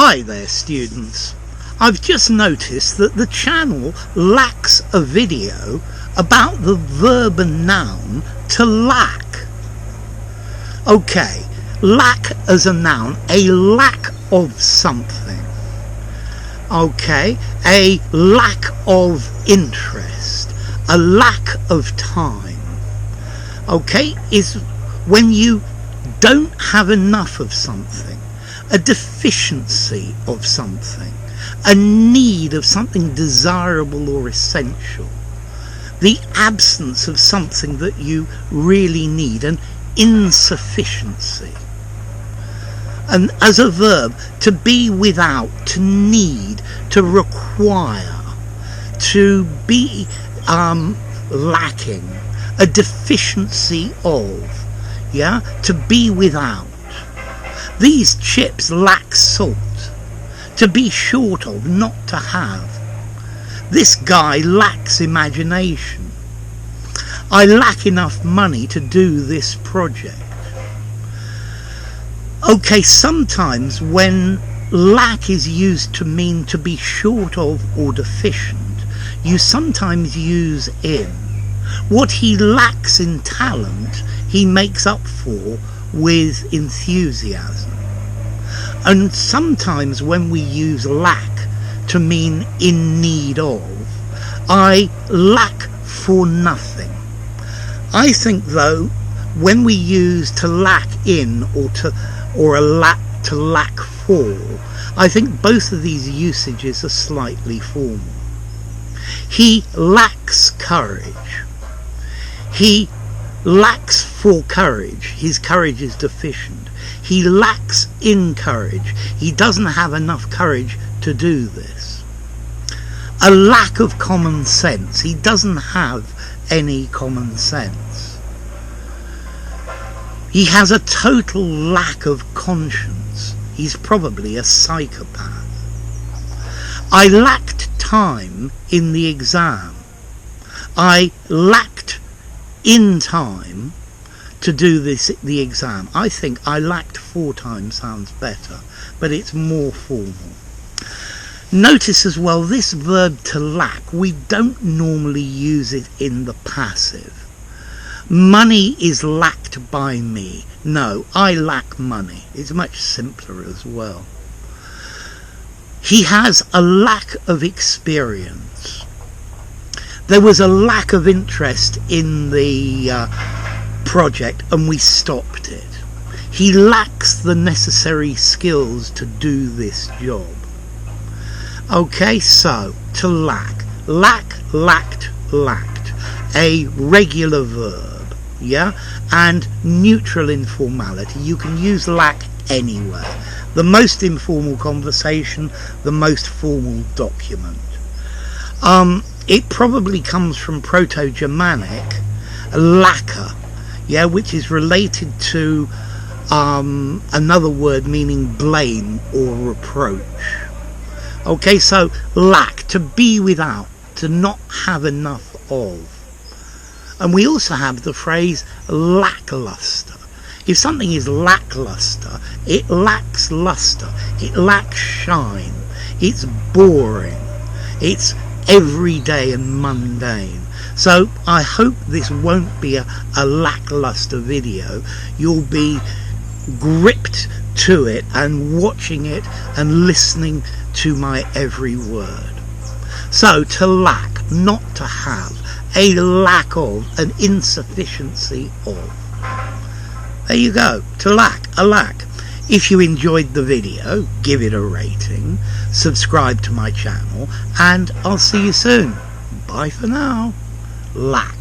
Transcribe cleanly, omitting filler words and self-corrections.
Hi there students, I've just noticed that the channel lacks a video about the verb and noun to lack. Okay, lack as a noun, a lack of something. Okay, a lack of interest, a lack of time. Okay, is when you don't have enough of something, a deficiency of something, a need of something desirable or essential, the absence of something that you really need, an insufficiency. And as a verb, to be without, to need, to require, to be lacking, a deficiency of, to be without. These chips lack salt. To be short of, not to have. This guy lacks imagination. I lack enough money to do this project. Okay, sometimes when lack is used to mean to be short of or deficient, you sometimes use in. What he lacks in talent, he makes up for with enthusiasm. And sometimes when we use lack to mean in need of, I lack for nothing. I think though, when we use to lack in or to lack for, I think both of these usages are slightly formal. He lacks courage. He lacks for courage. His courage is deficient. He lacks in courage. He doesn't have enough courage to do this. A lack of common sense. He doesn't have any common sense. He has a total lack of conscience. He's probably a psychopath. I lacked time in the exam. I lacked in time to do the exam. I think I lacked 4 times sounds better, but it's more formal. Notice as well, this verb to lack, we don't normally use it in the passive. Money is lacked by me. No, I lack money. It's much simpler as well. He has a lack of experience. There was a lack of interest in the project and we stopped it. He lacks the necessary skills to do this job. Okay, so to lack, lacked, a regular verb, and neutral informality. You can use lack anywhere. The most informal conversation, the most formal document. It probably comes from Proto-Germanic lacquer, which is related to another word meaning blame or reproach. Okay, so lack, to be without, to not have enough of. And we also have the phrase lacklustre. If something is lackluster, it lacks luster, it lacks shine, it's boring, it's everyday and mundane. So I hope this won't be a lackluster video. You'll be gripped to it and watching it and listening to my every word. So to lack, not to have, a lack of, an insufficiency of. There you go, to lack, a lack. If you enjoyed the video, give it a rating, subscribe to my channel, and I'll see you soon. Bye for now. Lack.